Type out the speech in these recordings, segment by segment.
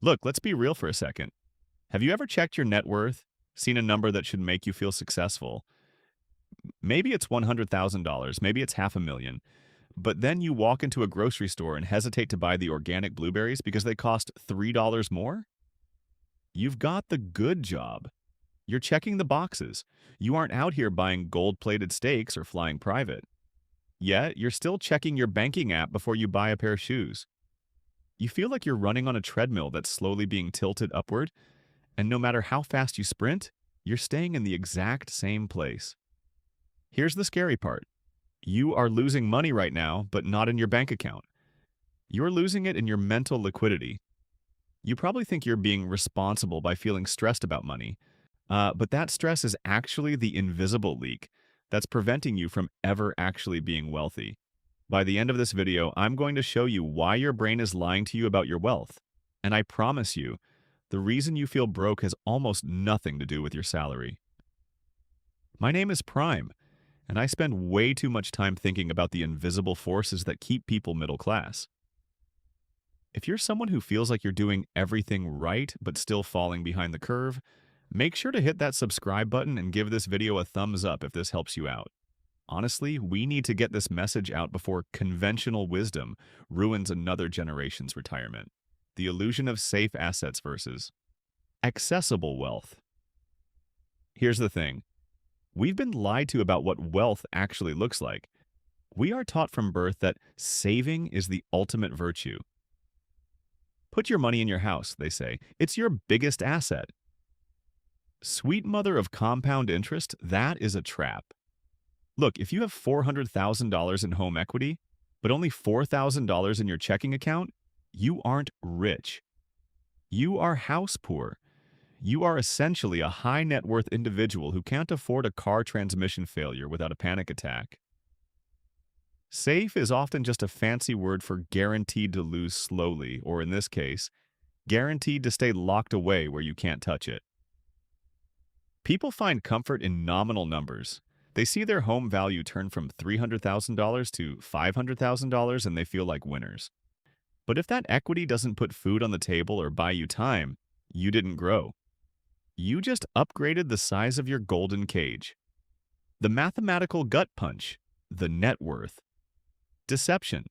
Look, let's be real for a second. Have you ever checked your net worth, seen a number that should make you feel successful? Maybe it's $100,000, maybe it's half a million, but then you walk into a grocery store and hesitate to buy the organic blueberries because they cost $3 more? You've got the good job. You're checking the boxes. You aren't out here buying gold-plated steaks or flying private. Yet, you're still checking your banking app before you buy a pair of shoes. You feel like you're running on a treadmill that's slowly being tilted upward, and no matter how fast you sprint, you're staying in the exact same place. Here's the scary part. You are losing money right now, but not in your bank account. You're losing it in your mental liquidity. You probably think you're being responsible by feeling stressed about money, but that stress is actually the invisible leak that's preventing you from ever actually being wealthy. By the end of this video, I'm going to show you why your brain is lying to you about your wealth. And I promise you, the reason you feel broke has almost nothing to do with your salary. My name is Prime, and I spend way too much time thinking about the invisible forces that keep people middle class. If you're someone who feels like you're doing everything right but still falling behind the curve, make sure to hit that subscribe button and give this video a thumbs up if this helps you out. Honestly, we need to get this message out before conventional wisdom ruins another generation's retirement. The illusion of safe assets versus accessible wealth. Here's the thing. We've been lied to about what wealth actually looks like. We are taught from birth that saving is the ultimate virtue. Put your money in your house, they say. It's your biggest asset. Sweet mother of compound interest, that is a trap. Look, if you have $400,000 in home equity, but only $4,000 in your checking account, you aren't rich. You are house poor. You are essentially a high net worth individual who can't afford a car transmission failure without a panic attack. Safe is often just a fancy word for guaranteed to lose slowly, or in this case, guaranteed to stay locked away where you can't touch it. People find comfort in nominal numbers. They see their home value turn from $300,000 to $500,000 and they feel like winners. But if that equity doesn't put food on the table or buy you time, you didn't grow. You just upgraded the size of your golden cage. The mathematical gut punch, the net worth. Deception.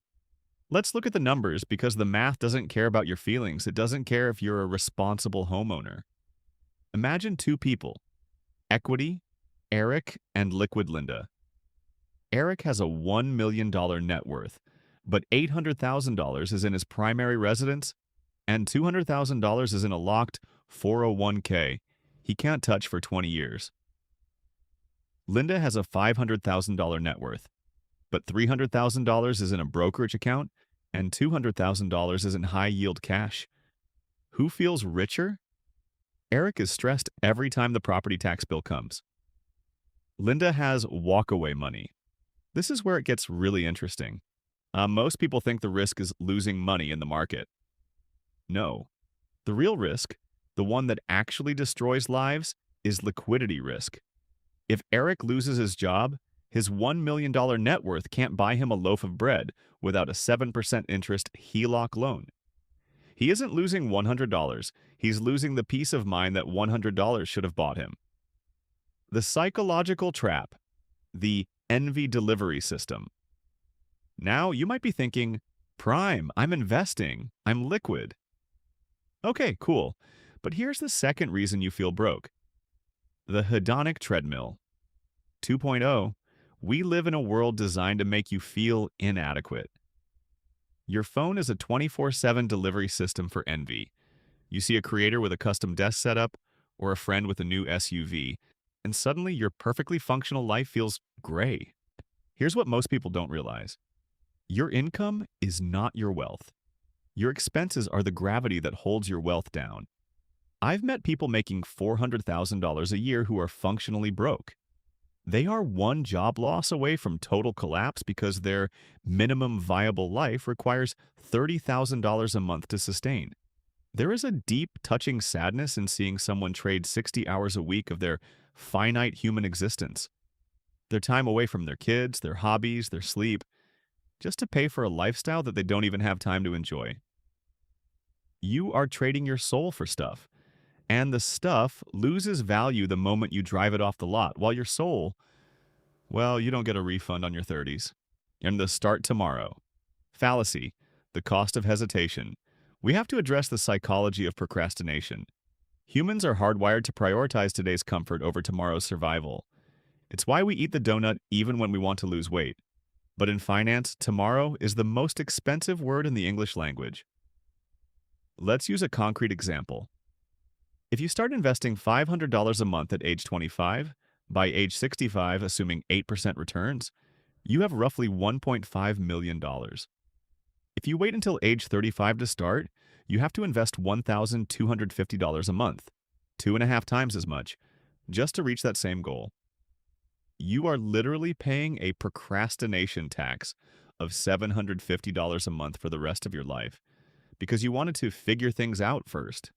Let's look at the numbers because the math doesn't care about your feelings. It doesn't care if you're a responsible homeowner. Imagine two people, equity, Eric and liquid Linda. Eric has a $1 million net worth, but $800,000 is in his primary residence and $200,000 is in a locked 401k he can't touch for 20 years. Linda has a $500,000 net worth, but $300,000 is in a brokerage account and $200,000 is in high-yield cash. Who feels richer? Eric is stressed every time the property tax bill comes. Linda has walkaway money. This is where it gets really interesting. Most people think the risk is losing money in the market. No. The real risk, the one that actually destroys lives, is liquidity risk. If Eric loses his job, his $1 million net worth can't buy him a loaf of bread without a 7% interest HELOC loan. He isn't losing $100, he's losing the peace of mind that $100 should have bought him. The psychological trap, the envy delivery system. Now you might be thinking, Prime, I'm investing, I'm liquid. Okay, cool. But here's the second reason you feel broke. The hedonic treadmill. 2.0, we live in a world designed to make you feel inadequate. Your phone is a 24/7 delivery system for envy. You see a creator with a custom desk setup or a friend with a new SUV, and suddenly your perfectly functional life feels gray. Here's what most people don't realize. Your income is not your wealth. Your expenses are the gravity that holds your wealth down. I've met people making $400,000 a year who are functionally broke. They are one job loss away from total collapse because their minimum viable life requires $30,000 a month to sustain. There is a deep, touching sadness in seeing someone trade 60 hours a week of their finite human existence, their time away from their kids, their hobbies, their sleep, just to pay for a lifestyle that they don't even have time to enjoy. You are trading your soul for stuff. And the stuff loses value the moment you drive it off the lot, while your soul, well, you don't get a refund on your 30s. And the start tomorrow. Fallacy, the cost of hesitation. We have to address the psychology of procrastination. Humans are hardwired to prioritize today's comfort over tomorrow's survival. It's why we eat the donut even when we want to lose weight. But in finance, tomorrow is the most expensive word in the English language. Let's use a concrete example. If you start investing $500 a month at age 25, by age 65, assuming 8% returns, you have roughly $1.5 million. If you wait until age 35 to start, you have to invest $1,250 a month, 2.5 times as much, just to reach that same goal. You are literally paying a procrastination tax of $750 a month for the rest of your life because you wanted to figure things out first.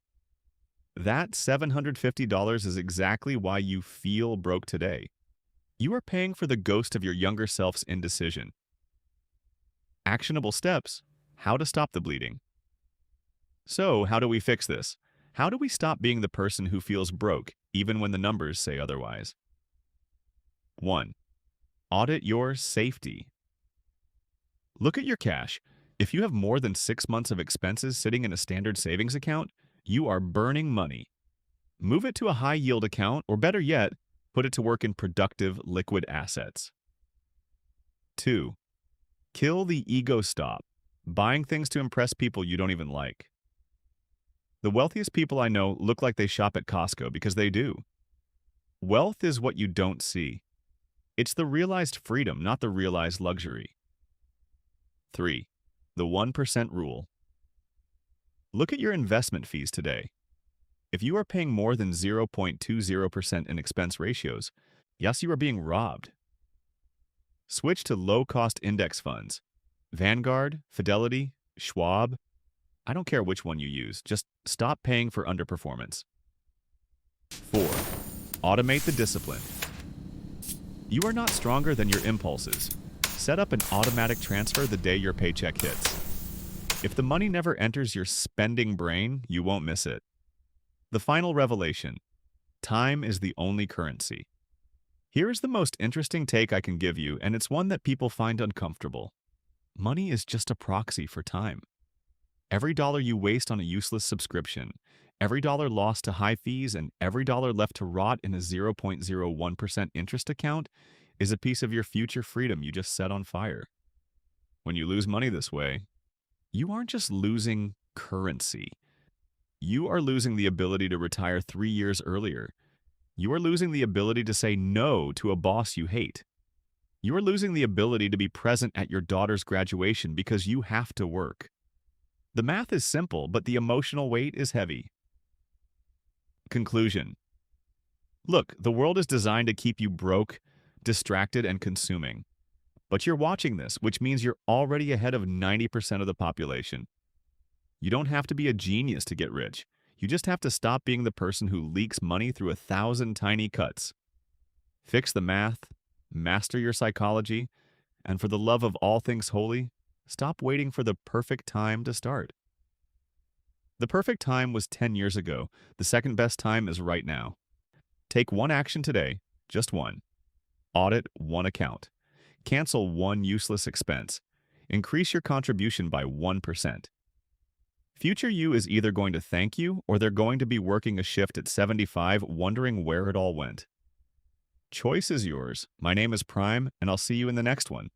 That $750 is exactly why you feel broke today. You are paying for the ghost of your younger self's indecision. Actionable steps: how to stop the bleeding. So, how do we fix this? How do we stop being the person who feels broke, even when the numbers say otherwise? 1. Audit your safety. Look at your cash. If you have more than 6 months of expenses sitting in a standard savings account, you are burning money. Move it to a high-yield account, or better yet, put it to work in productive, liquid assets. 2. Kill the ego stop, buying things to impress people you don't even like. The wealthiest people I know look like they shop at Costco because they do. Wealth is what you don't see. It's the realized freedom, not the realized luxury. 3. The 1% rule. Look at your investment fees today. If you are paying more than 0.20% in expense ratios, yes, you are being robbed. Switch to low-cost index funds. Vanguard, Fidelity, Schwab. I don't care which one you use. Just stop paying for underperformance. 4. Automate the discipline. You are not stronger than your impulses. Set up an automatic transfer the day your paycheck hits. If the money never enters your spending brain, you won't miss it. The final revelation: time is the only currency. Here is the most interesting take I can give you, and it's one that people find uncomfortable. Money is just a proxy for time. Every dollar you waste on a useless subscription, every dollar lost to high fees, and every dollar left to rot in a 0.01% interest account is a piece of your future freedom you just set on fire. When you lose money this way, you aren't just losing currency. You are losing the ability to retire 3 years earlier. You are losing the ability to say no to a boss you hate. You are losing the ability to be present at your daughter's graduation because you have to work. The math is simple, but the emotional weight is heavy. Conclusion. Look, the world is designed to keep you broke, distracted, and consuming. But you're watching this, which means you're already ahead of 90% of the population. You don't have to be a genius to get rich. You just have to stop being the person who leaks money through 1,000 tiny cuts. Fix the math, master your psychology, and for the love of all things holy, stop waiting for the perfect time to start. The perfect time was 10 years ago. The second best time is right now. Take one action today, just one. Audit one account. Cancel one useless expense. Increase your contribution by 1%. Future you is either going to thank you or they're going to be working a shift at 75 wondering where it all went. Choice is yours. My name is Prime, and I'll see you in the next one.